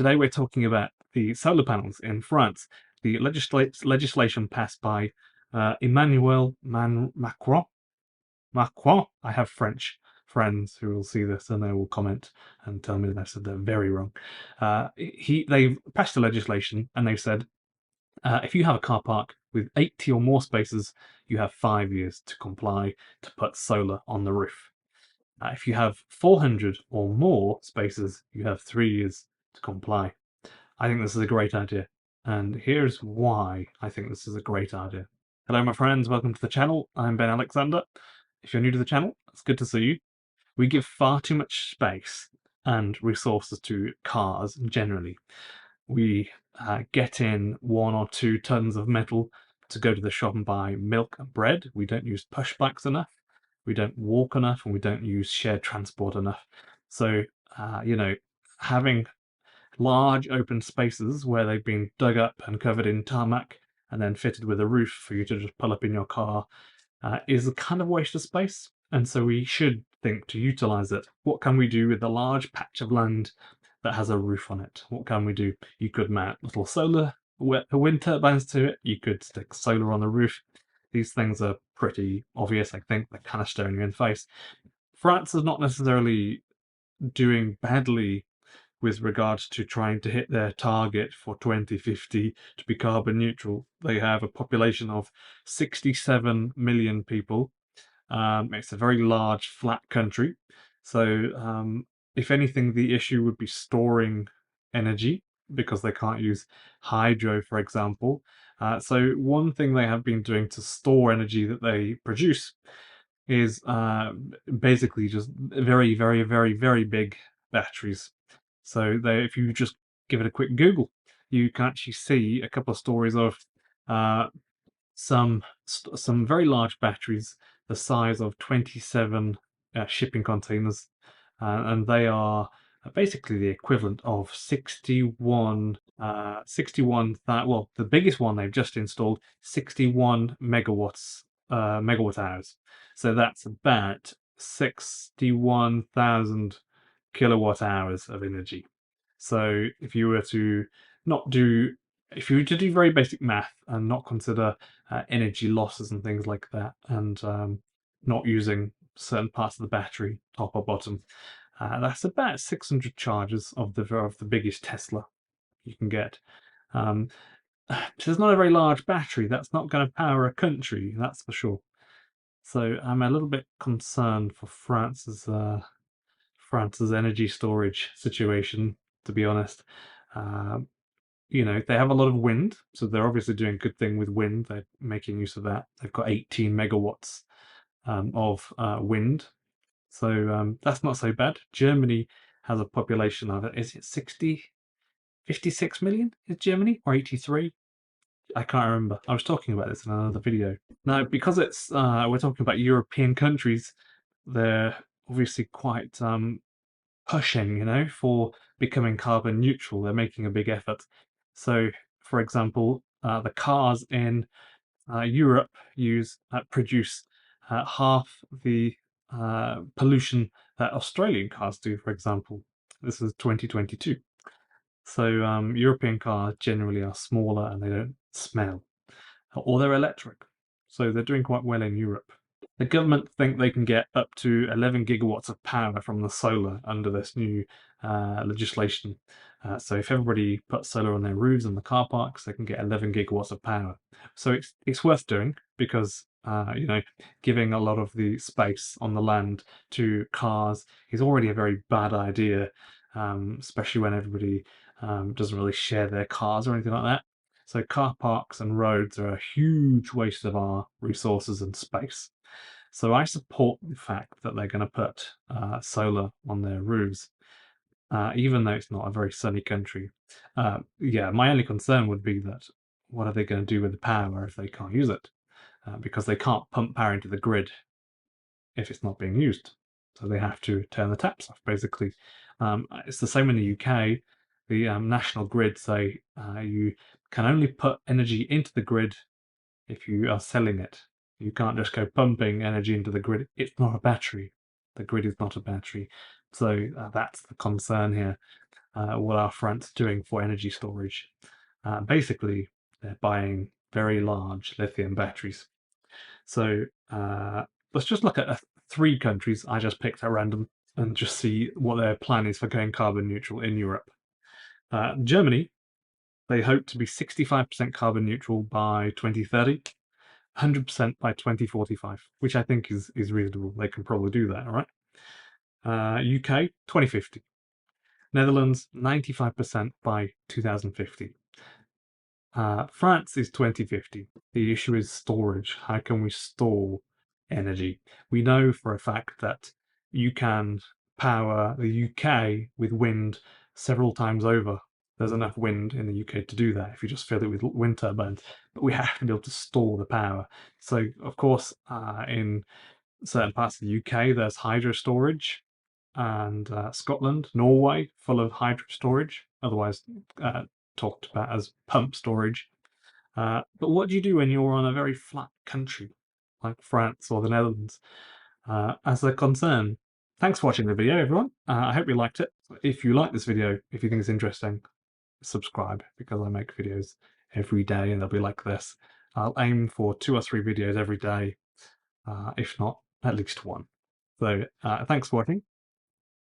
Today we're talking about the solar panels in France, the legislation passed by Emmanuel Macron. Macron. I have French friends who will see this and they will comment and tell me that I said that very wrong. They've passed the legislation and they've said if you have a car park with 80 or more spaces, you have 5 years to comply to put solar on the roof. If you have 400 or more spaces, you have 3 years to comply. I think this is a great idea, and here's why I think this is a great idea. Hello my friends, welcome to the channel. I'm Ben Alexander. If you're new to the channel, it's good to see you. We give far too much space and resources to cars generally. We get in 1 or 2 tons of metal to go to the shop and buy milk and bread. We don't use push bikes enough. We don't walk enough, and we don't use shared transport enough. So, having large open spaces where they've been dug up and covered in tarmac and then fitted with a roof for you to just pull up in your car is a kind of waste of space. And so we should think to utilize it. What can we do with a large patch of land that has a roof on it? What can we do? You could mount little solar wind turbines to it. You could stick solar on the roof. These things are pretty obvious, I think. They're kind of staring you in the face. France is not necessarily doing badly with regards to trying to hit their target for 2050 to be carbon neutral. They have a population of 67 million people. It's a very large, flat country. So, if anything, the issue would be storing energy because they can't use hydro, for example. So, one thing they have been doing to store energy that they produce is basically just very, very, very, very big batteries. So if you just give it a quick Google, you can actually see a couple of stories of some very large batteries, the size of 27 shipping containers, and they are basically the equivalent of 61, well, the biggest one they've just installed, 61 megawatts, megawatt hours. So that's about 61,000 kilowatt hours of energy. So if you were to do very basic math and not consider energy losses and things like that, and not using certain parts of the battery, top or bottom, that's about 600 charges of the biggest Tesla you can get. It's not a very large battery. That's not going to power a country, that's for sure. So I'm a little bit concerned for France's energy storage situation, to be honest. They have a lot of wind, so they're obviously doing a good thing with wind. They're making use of that. They've got 18 megawatts of wind, so that's not so bad. Germany has a population of, is it 56 million? Is Germany, or 83? I can't remember. I was talking about this in another video. Now, because we're talking about European countries, they're obviously quite pushing, for becoming carbon neutral. They're making a big effort. So, for example, the cars in Europe produce half the pollution that Australian cars do, for example. This is 2022. So European cars generally are smaller and they don't smell, or they're electric. So they're doing quite well in Europe. The government think they can get up to 11 gigawatts of power from the solar under this new legislation. So if everybody puts solar on their roofs and the car parks, they can get 11 gigawatts of power. So it's worth doing because giving a lot of the space on the land to cars is already a very bad idea, especially when everybody doesn't really share their cars or anything like that. So car parks and roads are a huge waste of our resources and space. So I support the fact that they're going to put solar on their roofs, even though it's not a very sunny country. Yeah, my only concern would be that what are they going to do with the power if they can't use it? Because they can't pump power into the grid if it's not being used. So they have to turn the taps off, basically. It's the same in the UK. The national grid say you can only put energy into the grid if you are selling it. You can't just go pumping energy into the grid. It's not a battery. The grid is not a battery. So that's the concern here. what are France doing for energy storage? Basically, they're buying very large lithium batteries. So let's just look at 3 countries I just picked at random and just see what their plan is for going carbon neutral in Europe. Germany, they hope to be 65% carbon neutral by 2030, 100% by 2045, which I think is reasonable. They can probably do that, all right? UK, 2050. Netherlands, 95% by 2050. France is 2050. The issue is storage. How can we store energy? We know for a fact that you can power the UK with wind several times over. There's enough wind in the UK to do that if you just fill it with wind turbines. But we have to be able to store the power. So, of course, in certain parts of the UK, there's hydro storage, and Scotland, Norway, full of hydro storage, otherwise talked about as pump storage. But what do you do when you're on a very flat country like France or the Netherlands? As a concern. Thanks for watching the video, everyone. I hope you liked it. If you like this video, if you think it's interesting, subscribe, because I make videos every day and they'll be like this. I'll aim for 2 or 3 videos every day, if not at least one. So thanks for watching.